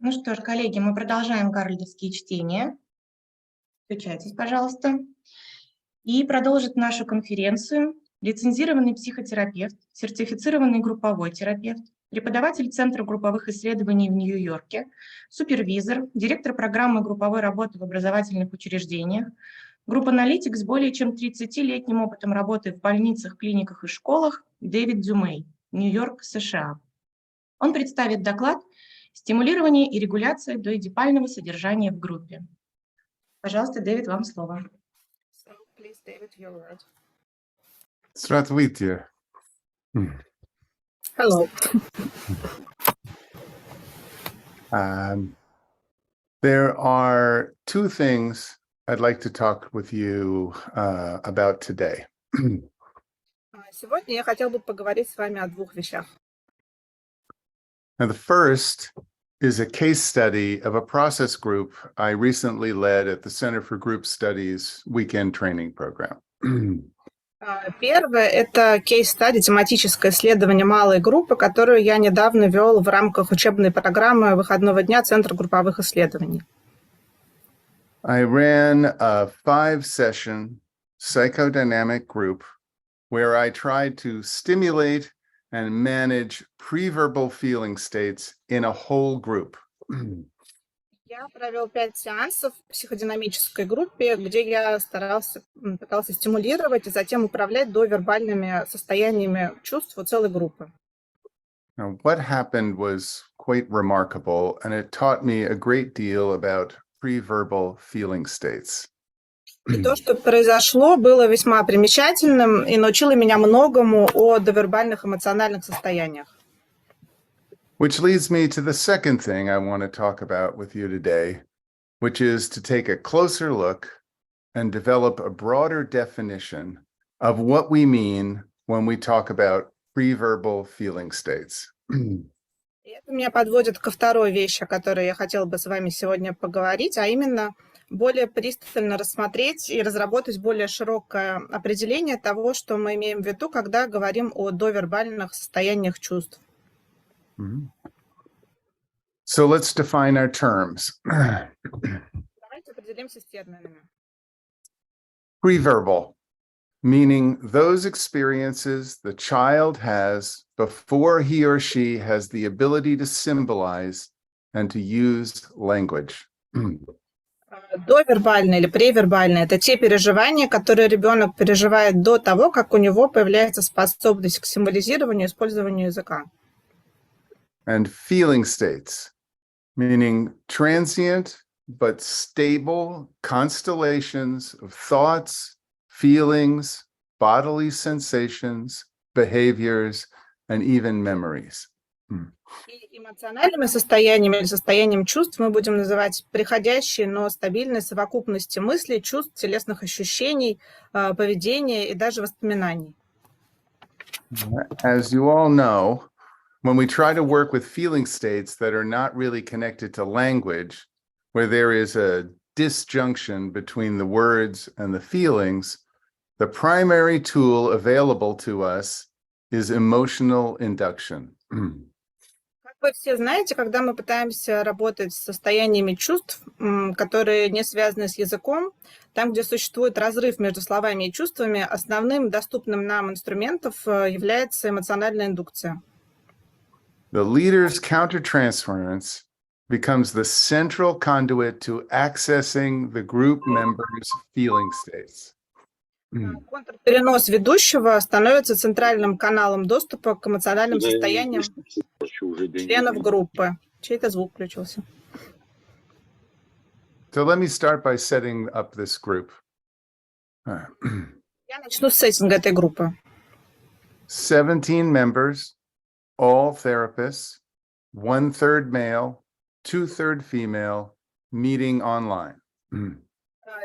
Ну что ж, коллеги, мы продолжаем Гарольдовские чтения. Включайтесь, пожалуйста. И продолжит нашу конференцию лицензированный психотерапевт, сертифицированный групповой терапевт, преподаватель Центра групповых исследований в Нью-Йорке, супервизор, директор программы групповой работы в образовательных учреждениях, групп-аналитик с более чем 30-летним опытом работы в больницах, клиниках и школах Дэвид Дюмэй, Нью-Йорк, США. Он представит доклад «Стимулирование и регуляция доэдипального содержания в группе». Пожалуйста, Дэвид, вам слово. So, please, David, your word. Здравствуйте. Hello. There are two things I'd like to talk with you about today. Сегодня я хотел бы поговорить с вами о двух вещах. Now, the first is a case study of a process group I recently led at the Center for Group Studies weekend training program. Первое – это кейс-стади, тематическое исследование малой группы, которую я недавно вел в рамках учебной программы выходного дня Центра групповых исследований. I ran a 5-session psychodynamic group where I tried to stimulate and manage pre-verbal feeling states in a whole group. Я провел 5 сеансов в психодинамической группе, где я пытался стимулировать и затем управлять довербальными состояниями чувств у целой группы. Now, what happened was quite remarkable, and it taught me a great deal about pre-verbal feeling states. И то, что произошло, было весьма примечательным и научило меня многому о довербальных эмоциональных состояниях. Which leads me to the second thing I want to talk about with you today, which is to take a closer look and develop a broader definition of what we mean when we talk about pre-verbal feeling states. И это меня подводит ко второй вещи, о которой я хотела бы с вами сегодня поговорить, а именно более пристально рассмотреть и разработать более широкое определение того, что мы имеем в виду, когда говорим о довербальных состояниях чувств. So let's define our terms. Давайте определимся с терминами. Pre-verbal, meaning those experiences the child has before he or she has the ability to symbolize and to use language. Довербальные или превербальные – это те переживания, которые ребенок переживает до того, как у него появляется способность к символизированию и использованию языка. And feeling states, meaning transient but stable constellations of thoughts, feelings, bodily sensations, behaviors, and even memories. И эмоциональными состояниями или состоянием чувств мы будем называть приходящие, но стабильные совокупности мыслей, чувств, телесных ощущений, поведения и даже воспоминаний. As you all know, when we try to work with feeling states that are not really connected to language, where there is a disjunction between the words and the feelings, the primary tool available to us is emotional induction. Как вы все знаете, когда мы пытаемся работать с состояниями чувств, которые не связаны с языком, там, где существует разрыв между словами и чувствами, основным доступным нам инструментом является эмоциональная индукция. The leader's countertransference becomes the central conduit to accessing the group members' feeling states. Контрперенос ведущего становится центральным каналом доступа к эмоциональным состояниям членов группы. Чей-то звук включился. So let me start by setting up this group. Я начну с сеттинга этой группы. 17 members, all therapists, 1/3 male, 2/3 female, meeting online.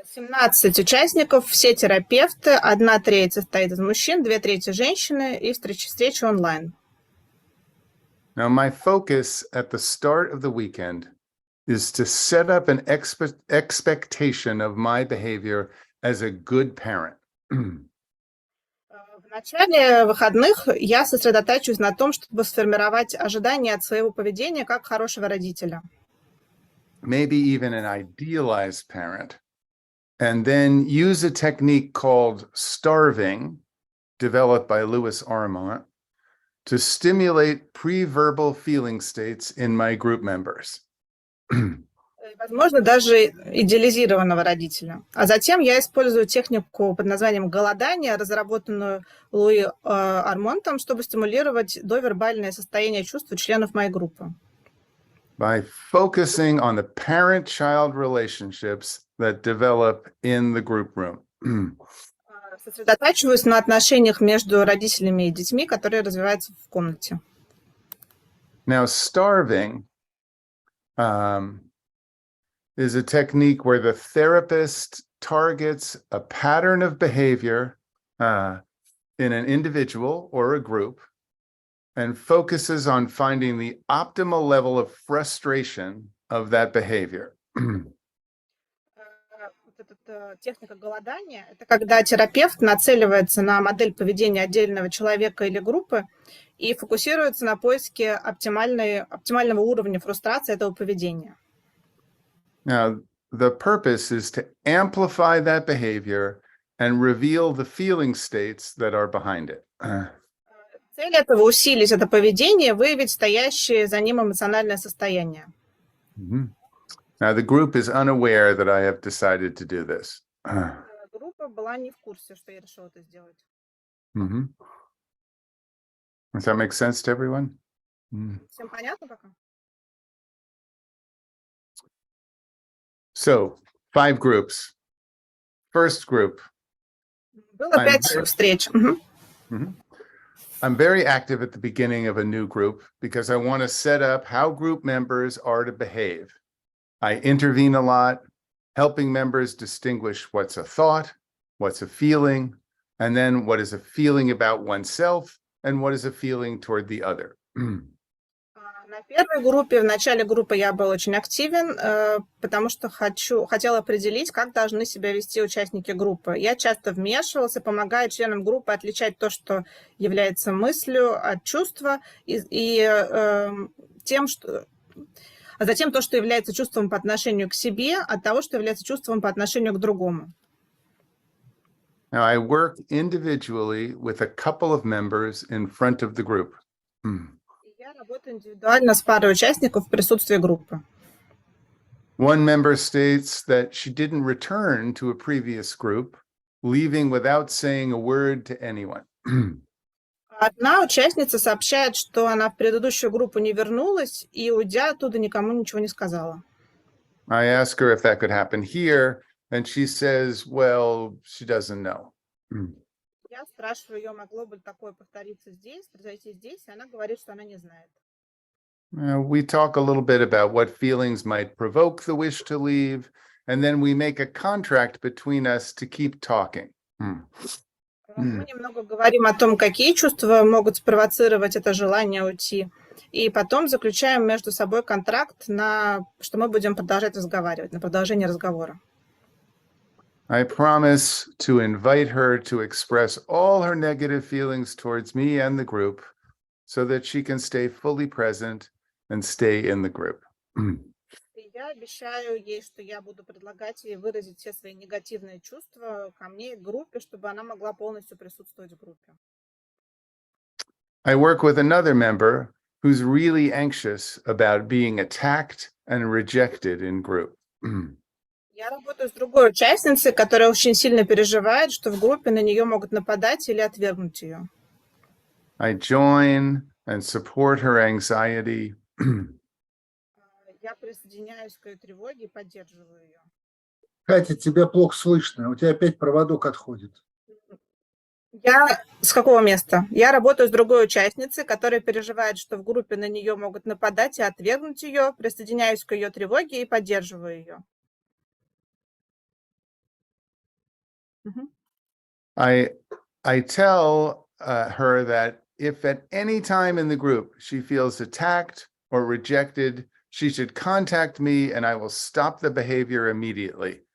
17 участников, все терапевты, 1/3 состоит из мужчин, 2/3 женщины и встреча онлайн. Now, my focus at the start of the weekend is to set up an expectation of my behavior as a good parent. В начале выходных я сосредотачиваюсь на том, чтобы сформировать ожидания от своего поведения как хорошего родителя. maybe even an idealized parent, and then use a technique called starving, developed by Louis Armand, to stimulate pre-verbal feeling states in my group members. Возможно, даже идеализированного родителя. А затем я использую технику под названием голодания, разработанную Луи Армонтом, чтобы стимулировать довербальное состояние чувств у членов моей группы. By focusing on the parent-child relationships that develop in the group room. Сосредотачиваюсь на отношениях между родителями и детьми, которые развиваются в комнате. Now, starving is a technique where the therapist targets a pattern of behavior in an individual or a group and focuses on finding the optimal level of frustration of that behavior. Техника голодания – это когда терапевт нацеливается на модель поведения отдельного человека или группы и фокусируется на поиске оптимального уровня фрустрации этого поведения. Now, the purpose is to amplify that behavior and reveal the feeling states that are behind it. Цель этого – усилить это поведение, выявить стоящее за ним эмоциональное состояние. Now, the group is unaware that I have decided to do this. Группа была не в курсе, что я решила это сделать. Does that make sense to everyone? Всем понятно пока? So, 5 groups. First group. Было 5 встреч. I'm very active at the beginning of a new group because I want to set up how group members are to behave. I intervene a lot, helping members distinguish what's a thought, what's a feeling, and then what is a feeling about oneself and what is a feeling toward the other. На первой группе, в начале группы я был очень активен, потому что хотел определить, как должны себя вести участники группы. Я часто вмешивался, помогая членам группы отличать то, что является мыслью, от чувства, а затем то, что является чувством по отношению к себе, от того, что является чувством по отношению к другому. Now, I work individually with a couple of members in front of the group. Я работаю индивидуально с парой участников в присутствии группы. One member states that she didn't return to a previous group, leaving without saying a word to anyone. Одна участница сообщает, что она в предыдущую группу не вернулась и, уйдя оттуда, никому ничего не сказала. I ask her if that could happen here, and she says, well, she doesn't know. Я спрашиваю ее, могло бы такое повториться здесь, произойти здесь, и она говорит, что она не знает. We talk a little bit about what feelings might provoke the wish to leave, and then we make a contract between us to keep talking. Мы немного говорим о том, какие чувства могут спровоцировать это желание уйти, и потом заключаем между собой контракт, что мы будем продолжать разговаривать, на продолжение разговора. I promise to invite her to express all her negative feelings towards me and the group so that she can stay fully present and stay in the group. Я обещаю ей, что я буду предлагать ей выразить все свои негативные чувства ко мне и к группе, чтобы она могла полностью присутствовать в группе. I work with another member who's really anxious about being attacked and rejected in group. Я работаю с другой участницей, которая очень сильно переживает, что в группе на нее могут нападать или отвергнуть ее. I join and support her anxiety. Я присоединяюсь к ее тревоге и поддерживаю ее. Катя, тебя плохо слышно, у тебя опять проводок отходит. С какого места? Я работаю с другой участницей, которая переживает, что в группе на нее могут нападать и отвергнуть ее, присоединяюсь к ее тревоге и поддерживаю ее. I tell her that if at any time in the group she feels attacked or rejected, she should contact me and I will stop the behavior immediately.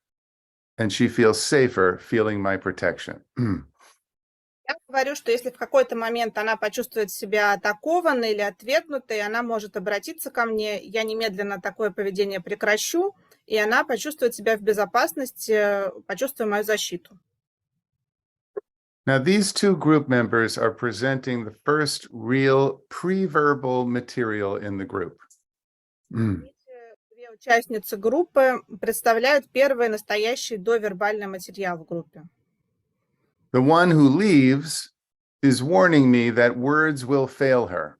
And she feels safer feeling my protection. Я говорю, что если в какой-то момент она почувствует себя атакованной или отвергнутой, она может обратиться ко мне, я немедленно такое поведение прекращу, и она почувствует себя в безопасности, почувствует мою защиту. Now, these two group members are presenting the first real pre-verbal material in the group. Эти две участницы группы представляют первый настоящий довербальный материал в группе. The one who leaves is warning me that words will fail her.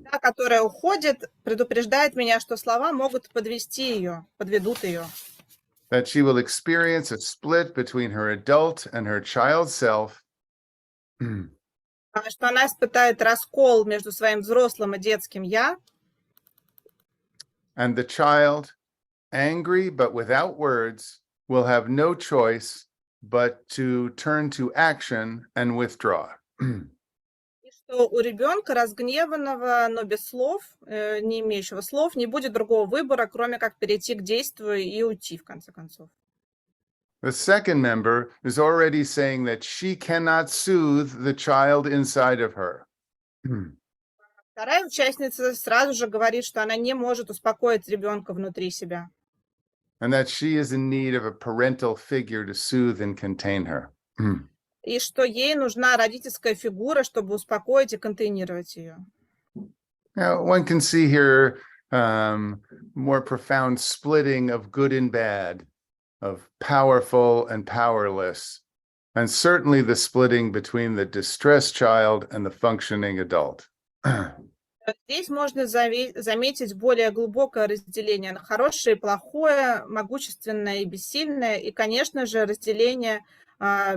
Та, которая уходит, предупреждает меня, что слова могут подвести ее, подведут ее. That she will experience a split between her adult and her child self. Что она испытает раскол между своим взрослым и детским «я». And the child, angry but without words, will have no choice but to turn to action and withdraw. И что у ребенка, разгневанного, но без слов, не имеющего слов, не будет другого выбора, кроме как перейти к действию и уйти, в конце концов. The second member is already saying that she cannot soothe the child inside of her. Вторая участница сразу же говорит, что она не может успокоить ребенка внутри себя. And that she is in need of a parental figure to soothe and contain her. И что ей нужна родительская фигура, чтобы успокоить и контейнировать ее. Now, one can see here more profound splitting of good and bad, of powerful and powerless, and certainly the splitting between the distressed child and the functioning adult. Здесь можно заметить более глубокое разделение на хорошее и плохое, могущественное и бессильное, и, конечно же, разделение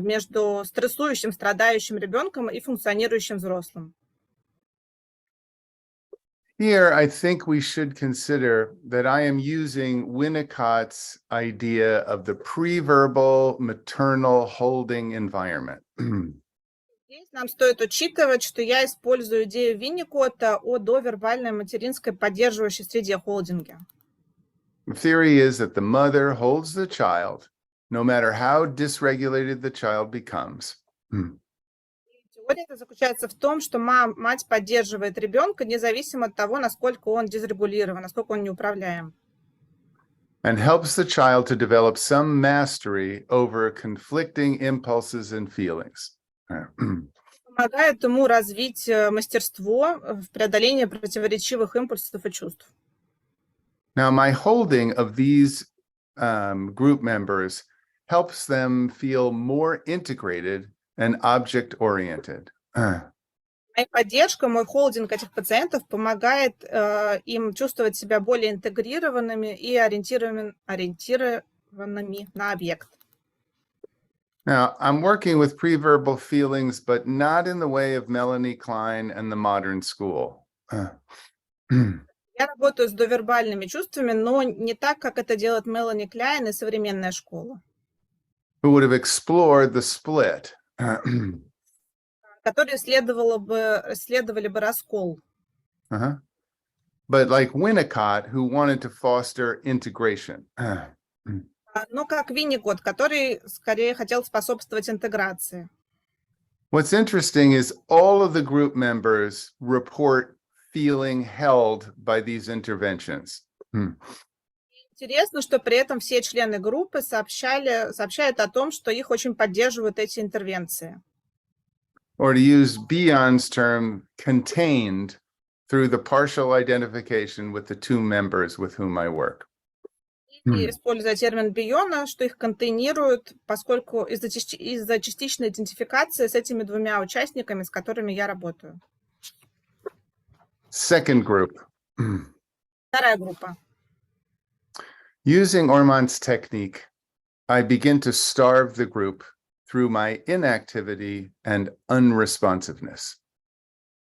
между стрессующим, страдающим ребенком и функционирующим взрослым. Here, I think we should consider that I am using Winnicott's idea of the pre-verbal maternal holding environment. Здесь нам стоит учитывать, что я использую идею Винникотта о довербальной материнской поддерживающей среде холдинге. The theory is that the mother holds the child, no matter how dysregulated the child becomes. Теория это заключается в том, что мать поддерживает ребенка, независимо от того, насколько он дезрегулирован, насколько он неуправляем. And helps the child to develop some mastery over conflicting impulses and feelings. Помогает ему развить мастерство в преодолении противоречивых импульсов и чувств. Now, my holding of these group members helps them feel more integrated and object-oriented. Моя поддержка, мой холдинг этих пациентов помогает им чувствовать себя более интегрированными и ориентированными на объект. Now, I'm working with pre-verbal feelings, but not in the way of Melanie Klein and the modern school. Я работаю с довербальными чувствами, но не так, как это делает Мелани Кляйн и современная школа. Who would have explored the split. Которые исследовали бы раскол. But like Winnicott, who wanted to foster integration. Но как Винникотт, который скорее хотел способствовать интеграции. What's interesting is all of the group members report feeling held by these interventions. Интересно, что при этом все члены группы сообщают о том, что их очень поддерживают эти интервенции. Or to use Bion's term, contained through the partial identification with the two members with whom I work. И используя термин Биона, что их контейнируют, поскольку из-за частичной идентификации с этими двумя участниками, с которыми я работаю. Second group. Вторая группа. Using Ormond's technique, I begin to starve the group through my inactivity and unresponsiveness.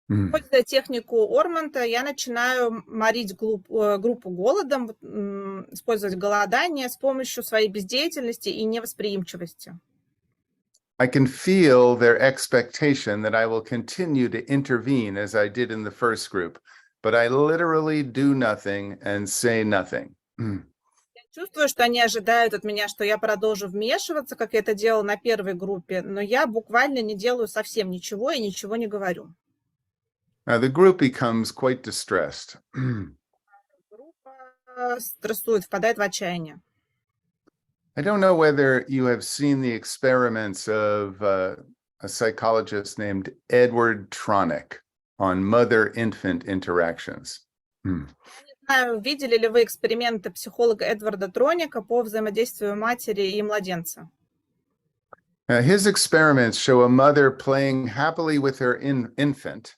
Используя технику Ормонта, я начинаю морить группу голодом, использовать голодание с помощью своей бездеятельности и невосприимчивости. I can feel their expectation that I will continue to intervene as I did in the first group, but I literally do nothing and say nothing. Я Чувствую, что они ожидают от меня, что я продолжу вмешиваться, как я это делала на первой группе, но я буквально не делаю совсем ничего и ничего не говорю. The group becomes quite distressed. Группа стрессует, впадает в отчаяние. I don't know whether you have seen the experiments of a psychologist named Edward Tronick on mother-infant interactions. Не знаю, видели ли вы эксперименты психолога Эдварда Троника по взаимодействию матери и младенца? His experiments show a mother playing happily with her infant,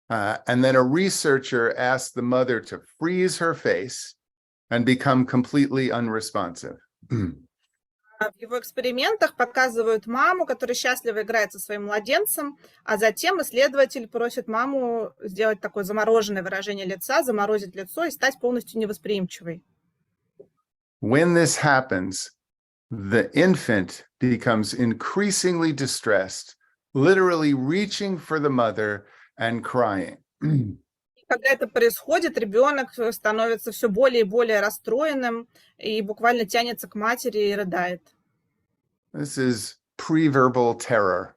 and then a researcher asked the mother to freeze her face and become completely unresponsive. В его экспериментах показывают маму, которая счастливо играет со своим младенцем, а затем исследователь просит маму сделать такое замороженное выражение лица, заморозить лицо и стать полностью невосприимчивой. When this happens, the infant becomes increasingly distressed, literally reaching for the mother and crying. И когда это происходит, ребенок становится все более и более расстроенным и буквально тянется к матери и рыдает. This is preverbal terror,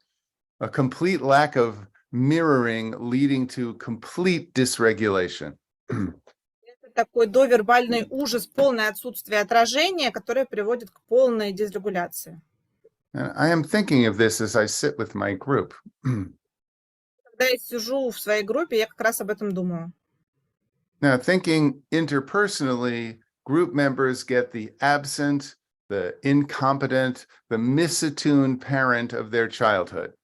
a complete lack of mirroring leading to complete dysregulation. Это такой довербальный ужас, полное отсутствие отражения, которое приводит к полной дисрегуляции. And I am thinking of this as I sit with my group. Когда я сижу в своей группе, я как раз об этом думаю. Now, thinking interpersonally, group members get the absent, the incompetent, the misattuned parent of their childhood.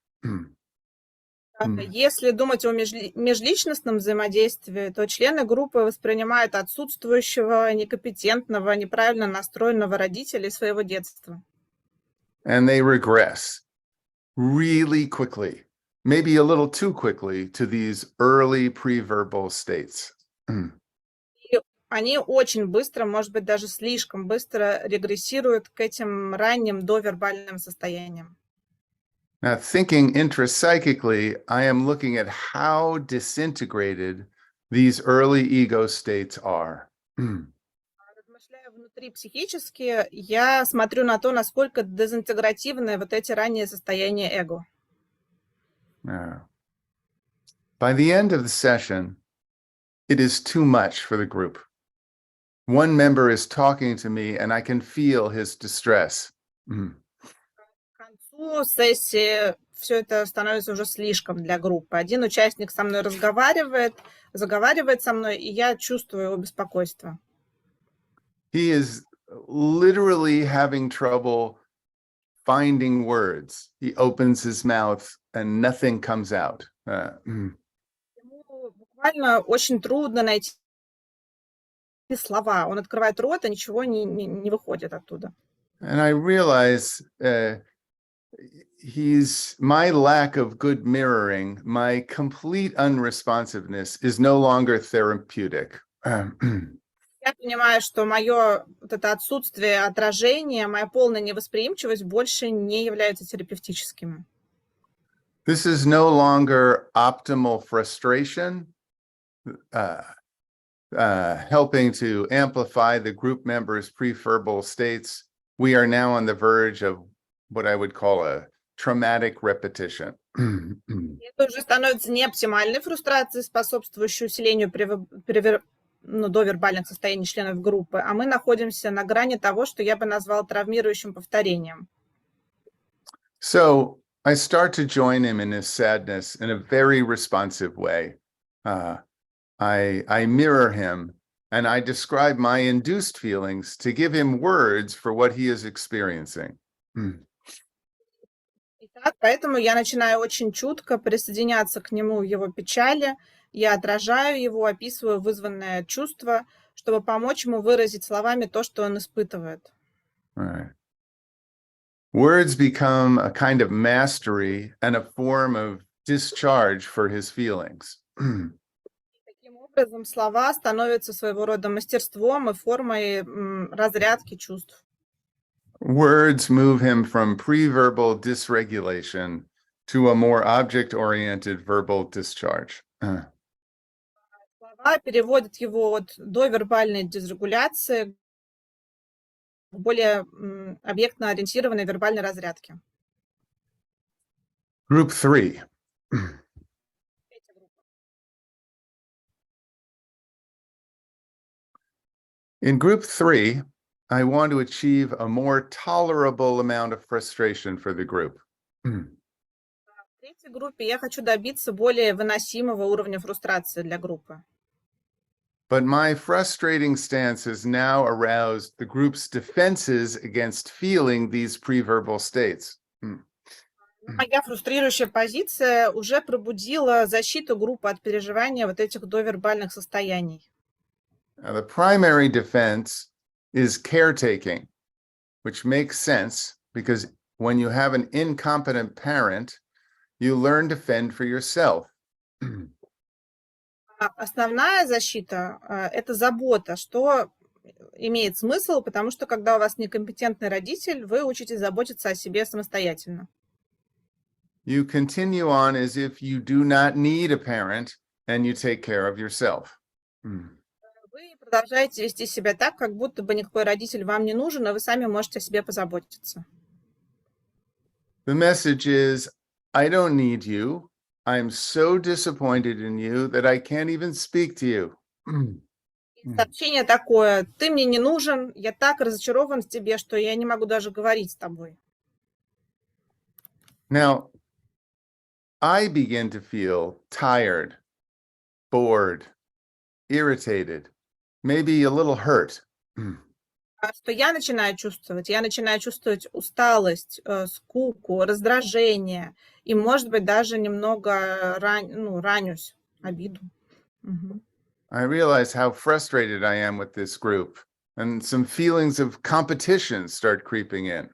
Если думать о межличностном взаимодействии, то члены группы воспринимают отсутствующего, некомпетентного, неправильно настроенного родителя из своего детства. And they regress really quickly, maybe a little too quickly, to these early preverbal states. И они очень быстро, может быть, даже слишком быстро регрессируют к этим ранним довербальным состояниям. Now, thinking intrapsychically, I am looking at how disintegrated these early ego states are. Размышляя внутри психически, я смотрю на то, насколько дезинтегративны вот эти ранние состояния эго. By the end of the session, it is too much for the group. One member is talking to me and I can feel his distress. К концу сессии все это становится уже слишком для группы. Один участник со мной заговаривает со мной, и я чувствую его беспокойство. He is literally having trouble finding words. He opens his mouth and nothing comes out. Ему буквально очень трудно найти слова. Он открывает рот, а ничего не выходит оттуда. And I realize my lack of good mirroring, my complete unresponsiveness is no longer therapeutic. Я понимаю, что мое вот это отсутствие отражения, моя полная невосприимчивость больше не являются терапевтическими. This is no longer optimal frustration, helping to amplify the group members' preverbal states. We are now on the verge of what I would call a traumatic repetition. Это уже становится не оптимальной фрустрацией, способствующей усилению довербальных состояний членов группы, а мы находимся на грани того, что я бы назвал травмирующим повторением. So I start to join him in his sadness in a very responsive way. I mirror him and I describe my induced feelings to give him words for what he is experiencing. Итак, поэтому я начинаю очень чутко присоединяться к нему в его печали. Я отражаю его, описываю вызванное чувство, чтобы помочь ему выразить словами то, что он испытывает. Right. Words become a kind of mastery and a form of discharge for his feelings. Таким образом, слова становятся своего рода мастерством и формой разрядки чувств. Words move him from preverbal dysregulation to a more object-oriented verbal discharge. Слова переводят его от довербальной дисрегуляции более объектно-ориентированной вербальной разрядке. Group 3. In group 3, I want to achieve a more tolerable amount of frustration for the group. В третьей группе я хочу добиться более выносимого уровня фрустрации для группы. But my frustrating stance has now aroused the group's defenses against feeling these preverbal states. Моя фрустрирующая позиция уже пробудила защиту группы от переживания вот этих довербальных состояний. Now, the primary defense is caretaking, which makes sense because when you have an incompetent parent, you learn to fend for yourself. Основная защита – это забота, что имеет смысл, потому что когда у вас некомпетентный родитель, вы учитесь заботиться о себе самостоятельно. You continue on as if you do not need a parent and you take care of yourself. Вы продолжаете вести себя так, как будто бы никакой родитель вам не нужен, а вы сами можете о себе позаботиться. The message is, I don't need you. I'm so disappointed in you that I can't even speak to you. Сообщение такое: ты мне не нужен, я так разочарован в тебе, что я не могу даже говорить с тобой. Now, I begin to feel tired, bored, irritated, maybe a little hurt. Что я начинаю чувствовать? Я начинаю чувствовать усталость, скуку, раздражение и, может быть, даже немного ранюсь, обиду. I realize how frustrated I am with this group, and some feelings of competition start creeping in.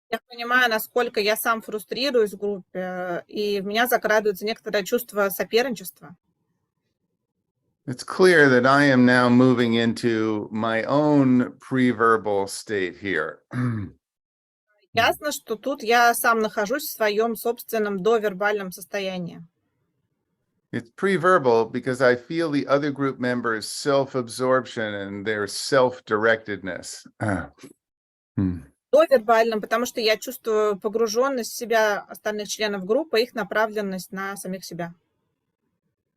Я понимаю, насколько я сам фрустрируюсь в группе, и в меня закрадывается некоторое чувство соперничества. It's clear that I am now moving into my own preverbal state here. Ясно, что тут я сам нахожусь в своем собственном довербальном состоянии. It's preverbal because I feel the other group members' self-absorption and their self-directedness. Довербальным, потому что я чувствую погруженность в себя остальных членов группы, их направленность на самих себя.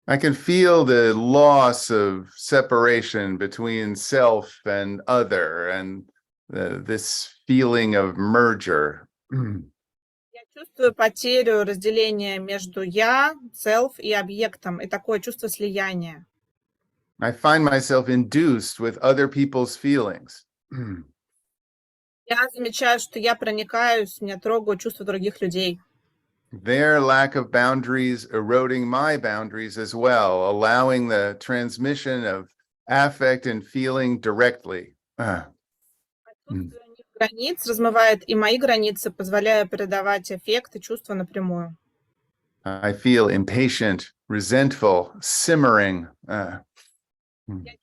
I can feel the loss of separation between self and other, and this feeling of merger. Я чувствую потерю разделения между я, self и объектом, и такое чувство слияния. I find myself induced with other people's feelings. Я замечаю, что я проникаюсь, меня трогают чувства других людей. Their lack of boundaries eroding my boundaries as well, allowing the transmission of affect and feeling directly. Отсутствие у них границ размывает и мои границы, позволяя передавать эффект и чувства напрямую. I feel impatient, resentful, simmering. Я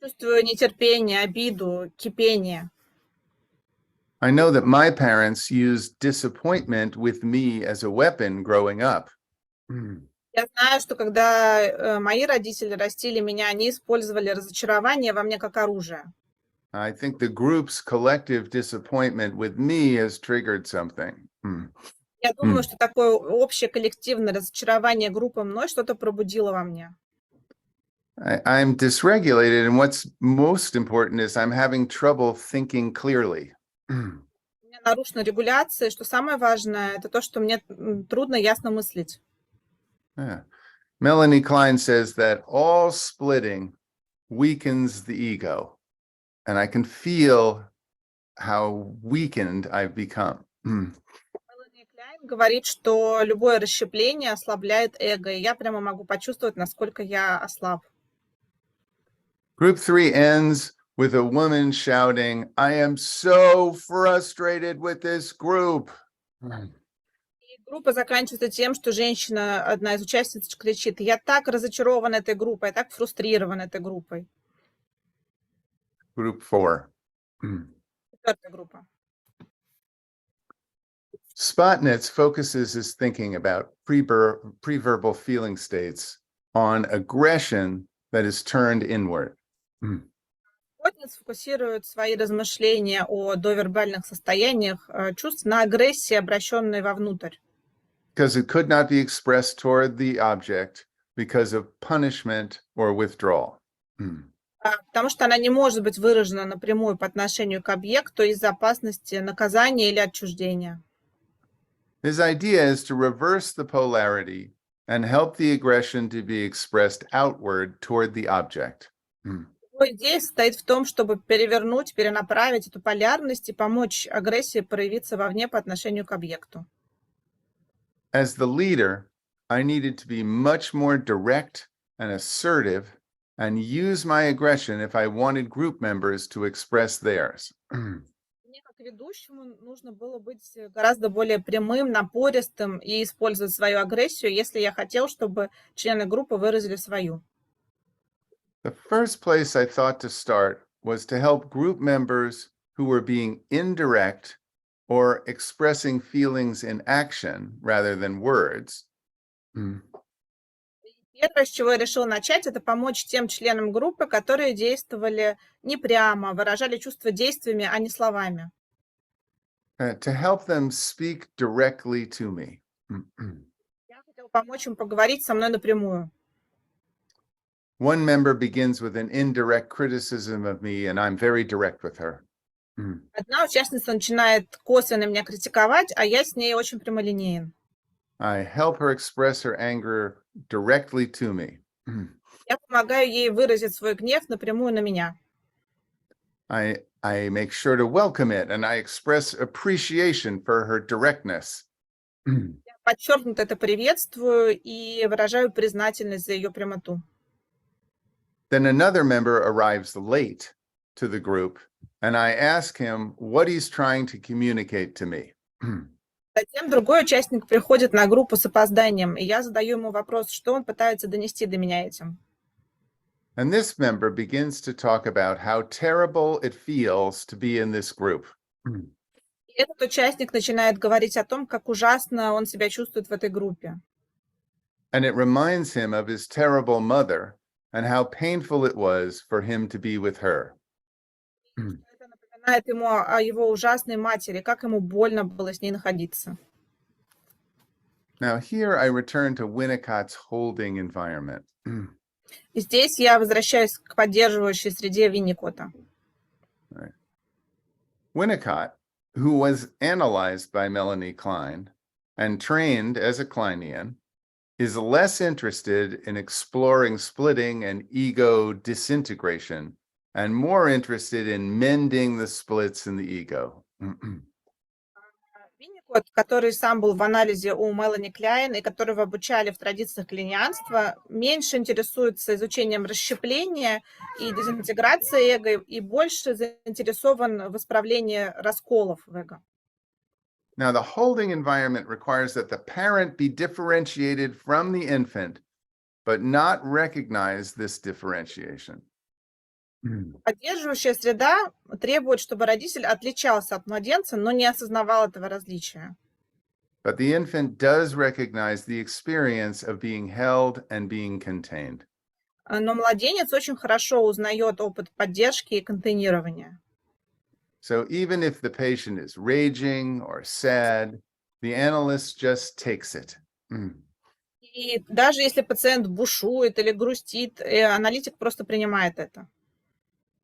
чувствую нетерпение, обиду, кипение. I know that my parents used disappointment with me as a weapon growing up. Я знаю, что когда мои родители растили меня, они использовали разочарование во мне как оружие. I think the group's collective disappointment with me has triggered something. Я думаю, что такое общее коллективное разочарование группы мной что-то пробудило во мне. I'm dysregulated, and what's most important is I'm having trouble thinking clearly. У меня нарушена регуляция, что самое важное, это то, что мне трудно ясно мыслить. Yeah. Melanie Klein says that all splitting weakens the ego, and I can feel how weakened I've become. Мелани Кляйн говорит, что любое расщепление ослабляет эго, и я прямо могу почувствовать, насколько я ослаб. Group 3 ends with a woman shouting, I am so frustrated with this group. И группа заканчивается тем, что женщина, одна из участниц, кричит: я так разочарована этой группой, я так фрустрирована этой группой. Group 4. Четвертая группа. Spotnitz focuses his thinking about preverbal feeling states on aggression that is turned inward. Охотник сфокусирует свои размышления о довербальных состояниях чувств на агрессии, обращенной вовнутрь. because it could not be expressed toward the object because of punishment or withdrawal. Потому что она не может быть выражена напрямую по отношению к объекту из-за опасности наказания или отчуждения. His idea is to reverse the polarity and help the aggression to be expressed outward toward the object. Его идея состоит в том, чтобы перевернуть, перенаправить эту полярность и помочь агрессии проявиться вовне по отношению к объекту. As the leader, I needed to be much more direct and assertive and use my aggression if I wanted group members to express theirs. Мне как ведущему нужно было быть гораздо более прямым, напористым и использовать свою агрессию, если я хотел, чтобы члены группы выразили свою. The first place I thought to start was to help group members who were being indirect or expressing feelings in action rather than words. Первое, с чего я решил начать, это помочь тем членам группы, которые действовали не прямо, выражали чувства действиями, а не словами. To help them speak directly to me. Я хотел помочь им поговорить со мной напрямую. One member begins with an indirect criticism of me, and I'm very direct with her. Одна участница начинает косвенно меня критиковать, а я с ней очень прямолинеен. I help her express her anger directly to me. Я помогаю ей выразить свой гнев напрямую на меня. I make sure to welcome it, and I express appreciation for her directness. Я подчеркнуто это приветствую и выражаю признательность за ее прямоту. Then another member arrives late to the group, and I ask him what he's trying to communicate to me. Затем другой участник приходит на группу с опозданием, и я задаю ему вопрос, что он пытается донести до меня этим. And this member begins to talk about how terrible it feels to be in this group. И этот участник начинает говорить о том, как ужасно он себя чувствует в этой группе. And it reminds him of his terrible mother and how painful it was for him to be with her. Это напоминает ему о его ужасной матери, как ему больно было с ней находиться. Now here I return to Winnicott's holding environment. И здесь я возвращаюсь к поддерживающей среде Винникотта. Winnicott, who was analyzed by Melanie Klein and trained as a Kleinian, is less interested in exploring splitting and ego disintegration and more interested in mending the splits in the ego. Винникотт, который сам был в анализе у Мелани Кляйн и которого обучали в традициях клинианства, меньше интересуется изучением расщепления и дезинтеграции эго и больше заинтересован в исправлении расколов в эго. Now, the holding environment requires that the parent be differentiated from the infant, but not recognize this differentiation. Поддерживающая среда требует, чтобы родитель отличался от младенца, но не осознавал этого различия. But the infant does recognize the experience of being held and being contained. Но младенец очень хорошо узнает опыт поддержки и контейнирования. So even if the patient is raging or sad, the analyst just takes it. И даже если пациент бушует или грустит, аналитик просто принимает это.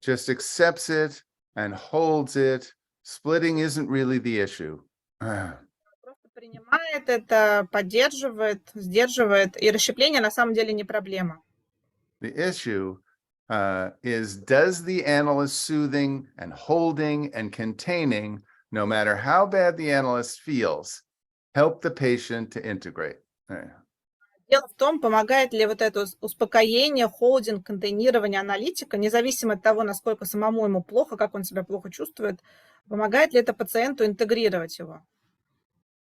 Just accepts it and holds it. Splitting isn't really the issue. Просто принимает это, поддерживает, сдерживает, и расщепление на самом деле не проблема. The issue is, does the analyst soothing and holding and containing, no matter how bad the analyst feels, help the patient to integrate? Дело в том, помогает ли вот это успокоение, холдинг, контейнирование аналитика, независимо от того, насколько самому ему плохо, как он себя плохо чувствует, помогает ли это пациенту интегрировать его.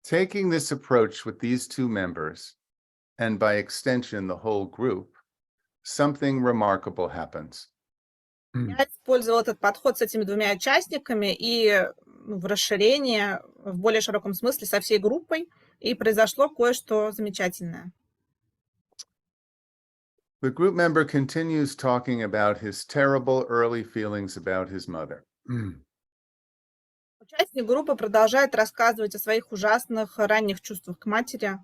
Taking this approach with these two members, and by extension the whole group, something remarkable happens. Я использовала этот подход с этими двумя участниками и в расширении, в более широком смысле, со всей группой, и произошло кое-что замечательное. The group member continues talking about his terrible early feelings about his mother. Участник группы продолжает рассказывать о своих ужасных ранних чувствах к матери.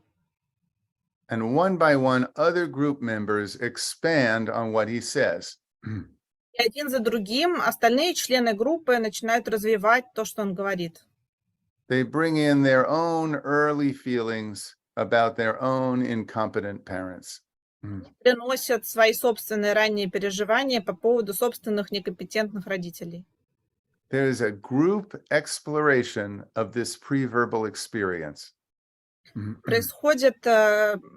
And one by one, other group members expand on what he says. И один за другим остальные члены группы начинают развивать то, что он говорит. They bring in their own early feelings about their own incompetent parents. Приносят свои собственные ранние переживания по поводу собственных некомпетентных родителей. There is a group exploration of this pre-verbal experience. Происходит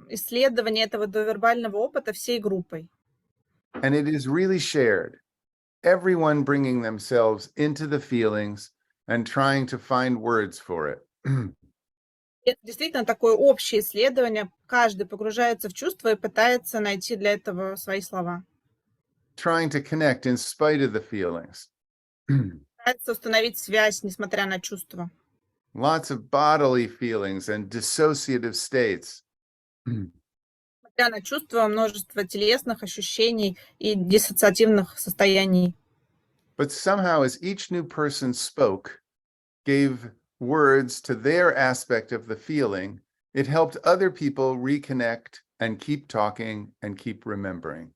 исследование этого довербального опыта всей группой. And it is really shared. Everyone bringing themselves into the feelings and trying to find words for it. Это действительно такое общее исследование. Каждый погружается в чувства и пытается найти для этого свои слова. Trying to connect in spite of the feelings. Пытается установить связь, несмотря на чувства. Lots of bodily feelings and dissociative states. Несмотря на чувства, множество телесных ощущений и диссоциативных состояний. But somehow, as each new person spoke, gave words to their aspect of the feeling, it helped other people reconnect and keep talking and keep remembering.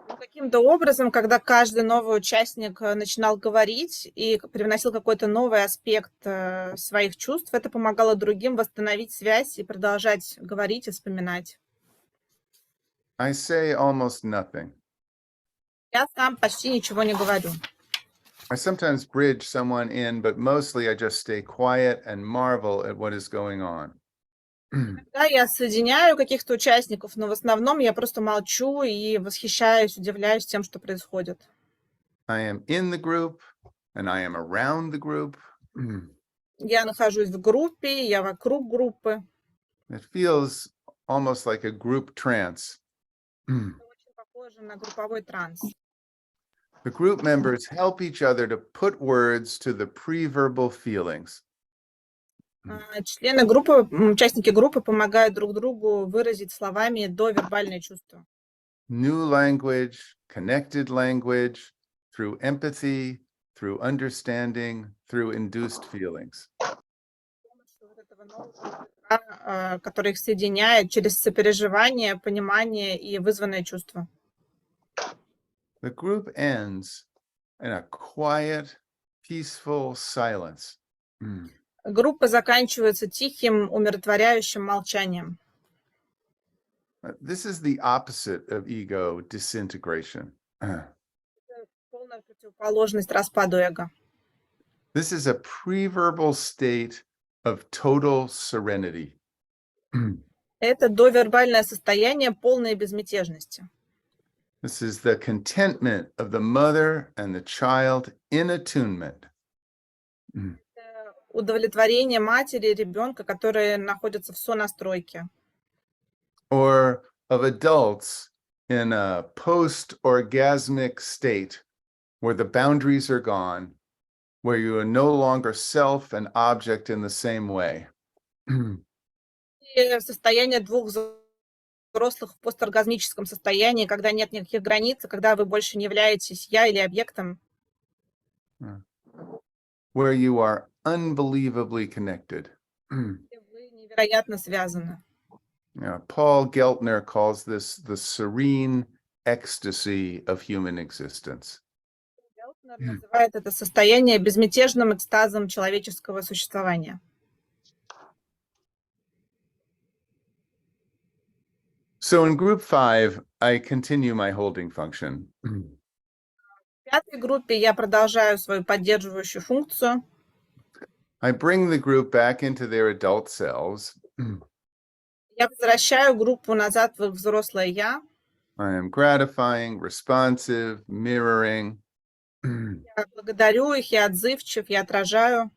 Каким-то образом, когда каждый новый участник начинал говорить и привносил какой-то новый аспект своих чувств, это помогало другим восстановить связь и продолжать говорить и вспоминать. I say almost nothing. Я сам почти ничего не говорю. I sometimes bridge someone in, but mostly I just stay quiet and marvel at what is going on. Иногда я соединяю каких-то участников, но в основном я просто молчу и восхищаюсь, удивляюсь тем, что происходит. I am in the group and I am around the group. Я нахожусь в группе, я вокруг группы. It feels almost like a group trance. Это очень похоже на групповой транс. The group members help each other to put words to the pre-verbal feelings. Члены группы, участники группы помогают друг другу выразить словами довербальные чувства. New language, connected language, through empathy, through understanding, through induced feelings. Который их соединяет через сопереживание, понимание и вызванное чувство. The group ends in a quiet, peaceful silence. Группа заканчивается тихим, умиротворяющим молчанием. This is the opposite of ego disintegration. Это полная противоположность распаду эго. This is a pre-verbal state of total serenity. Это довербальное состояние полной безмятежности. This is the contentment of the mother and the child in attunement. Удовлетворение матери и ребенка, которые находятся в сонастройке. Or of adults in a post-orgasmic state where the boundaries are gone, where you are no longer self and object in the same way. И состояние двух взрослых в посторгазмическом состоянии, когда нет никаких границ, когда вы больше не являетесь я или объектом. Where you are unbelievably connected. Вы невероятно связаны. Paul Geltner calls this the serene ecstasy of human existence. Гелтнер называет это состояние безмятежным экстазом человеческого существования. So in group 5, I continue my holding function. В пятой группе я продолжаю свою поддерживающую функцию. I bring the group back into their adult selves. Я возвращаю группу назад в их взрослое я. I am gratifying, responsive, mirroring. Я благодарю их, я отзывчив, я отражаю.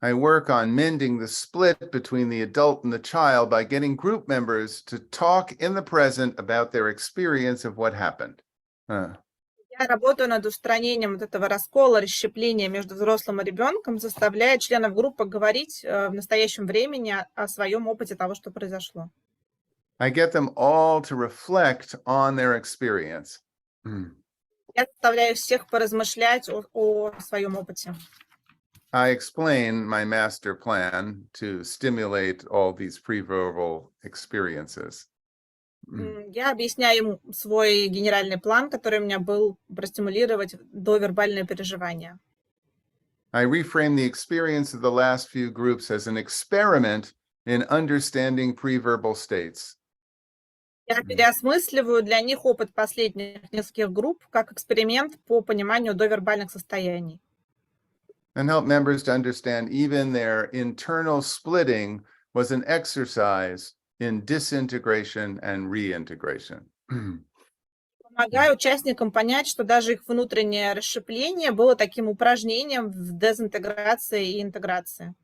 I work on mending the split between the adult and the child by getting group members to talk in the present about their experience of what happened. Я работаю над устранением вот этого раскола, расщепления между взрослым и ребенком, заставляя членов группы говорить в настоящем времени о своем опыте того, что произошло. I get them all to reflect on their experience. Я заставляю всех поразмышлять о своем опыте. I explain my master plan to stimulate all these pre-verbal experiences. Я объясняю им свой генеральный план, который у меня был простимулировать довербальное переживание. I reframe the experience of the last few groups as an experiment in understanding pre-verbal states. Я переосмысливаю для них опыт последних нескольких групп как эксперимент по пониманию довербальных состояний. And help members to understand even their internal splitting was an exercise in disintegration and reintegration. Помогаю участникам понять, что даже их внутреннее расщепление было таким упражнением в дезинтеграции и интеграции.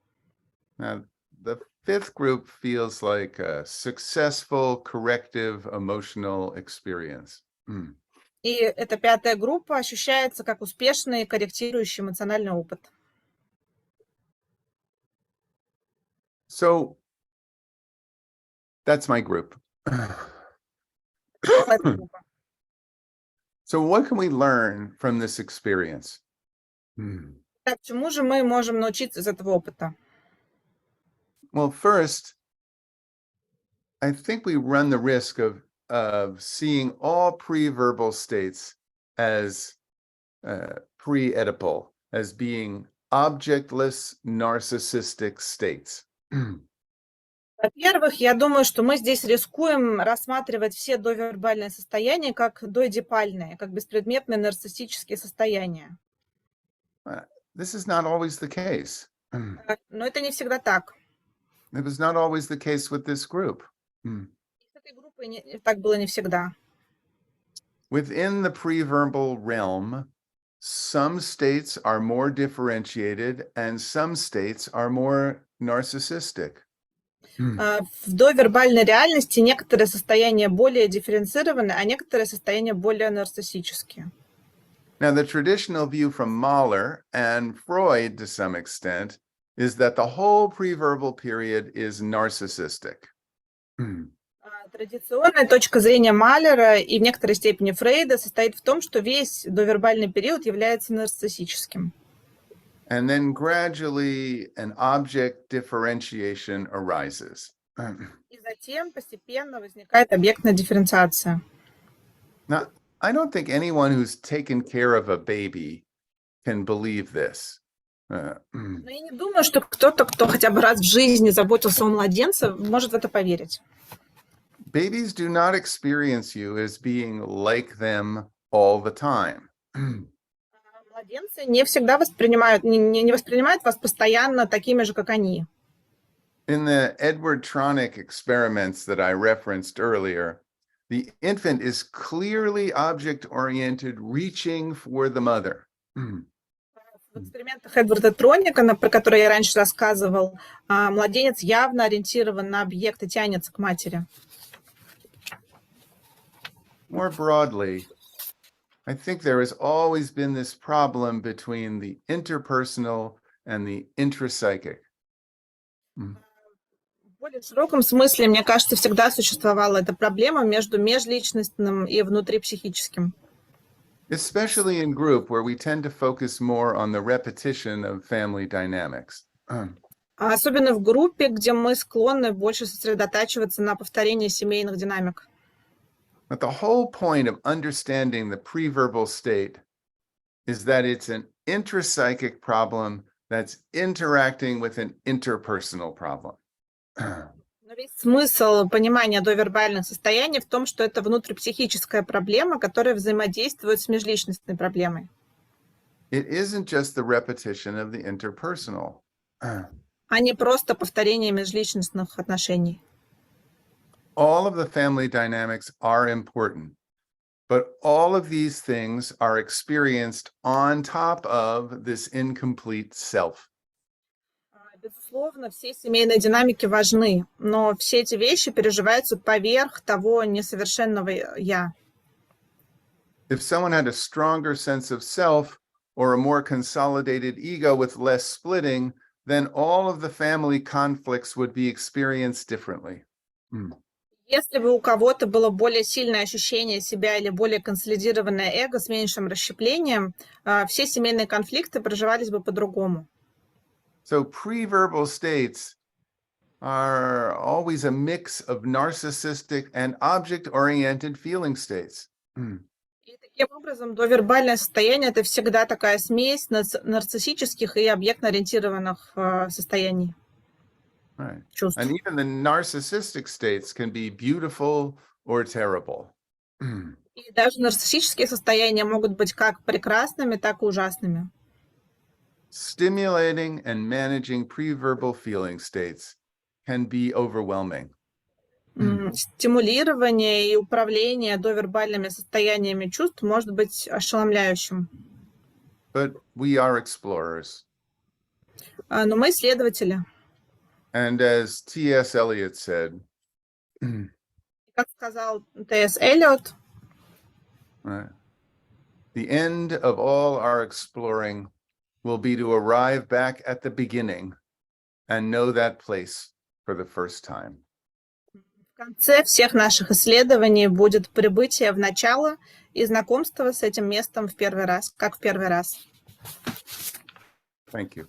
Now, the fifth group feels like a successful corrective emotional experience. И эта пятая группа ощущается как успешный корректирующий эмоциональный опыт. So that's my group. Эта группа. So what can we learn from this experience? Так, чему же мы можем научиться из этого опыта? Well, first, I think we run the risk of seeing all pre-verbal states as pre-Oedipal, as being objectless narcissistic states. Во-первых, я думаю, что мы здесь рискуем рассматривать все довербальные состояния как доэдипальные, как беспредметные нарциссические состояния. This is not always the case. Но это не всегда так. It was not always the case with this group. С этой группой так было не всегда. Within the pre-verbal realm, some states are more differentiated and some states are more narcissistic. В довербальной реальности некоторые состояния более дифференцированы, а некоторые состояния более нарциссические. Now, the traditional view from Mahler and Freud, to some extent, is that the whole pre-verbal period is narcissistic. Традиционная точка зрения Малера и в некоторой степени Фрейда состоит в том, что весь довербальный период является нарциссическим. And then gradually an object differentiation arises. И затем постепенно возникает объектная дифференциация. Now, I don't think anyone who's taken care of a baby can believe this. Но я не думаю, что кто-то, кто хотя бы раз в жизни заботился о младенце, может в это поверить. Babies do not experience you as being like them all the time. Младенцы не всегда воспринимают, не воспринимают вас постоянно такими же, как они. In the Edward Tronick experiments that I referenced earlier, the infant is clearly object-oriented, reaching for the mother. В экспериментах Эдварда Троника, про которые я раньше рассказывал, младенец явно ориентирован на объект и тянется к матери. More broadly, I think there has always been this problem between the interpersonal and the intrapsychic. В более широком смысле, мне кажется, всегда существовала эта проблема между межличностным и внутрипсихическим. Especially in group where we tend to focus more on the repetition of family dynamics. Особенно в группе, где мы склонны больше сосредотачиваться на повторении семейных динамик. But the whole point of understanding the pre-verbal state is that it's an intrapsychic problem that's interacting with an interpersonal problem. Но весь смысл понимания довербальных состояний в том, что это внутрипсихическая проблема, которая взаимодействует с межличностной проблемой. It isn't just the repetition of the interpersonal. А не просто повторение межличностных отношений. All of the family dynamics are important, but all of these things are experienced on top of this incomplete self. Безусловно, все семейные динамики важны, но все эти вещи переживаются поверх того несовершенного «я». If someone had a stronger sense of self or a more consolidated ego with less splitting, then all of the family conflicts would be experienced differently. Если бы у кого-то было более сильное ощущение себя или более консолидированное эго с меньшим расщеплением, все семейные конфликты проживались бы по-другому. So pre-verbal states are always a mix of narcissistic and object-oriented feeling states. И таким образом, довербальное состояние – это всегда такая смесь нарциссических и объектно-ориентированных состояний, Right. чувств. And even the narcissistic states can be beautiful or terrible. И даже нарциссические состояния могут быть как прекрасными, так и ужасными. Stimulating and managing pre-verbal feeling states can be overwhelming. Стимулирование и управление довербальными состояниями чувств может быть ошеломляющим. But we are explorers. Но мы исследователи. And as T.S. Eliot said, Как сказал Т.С. Эллиот, right, the end of all our exploring will be to arrive back at the beginning and know that place for the first time. в конце всех наших исследований будет прибытие в начало и знакомство с этим местом в первый раз, как в первый раз. Thank you.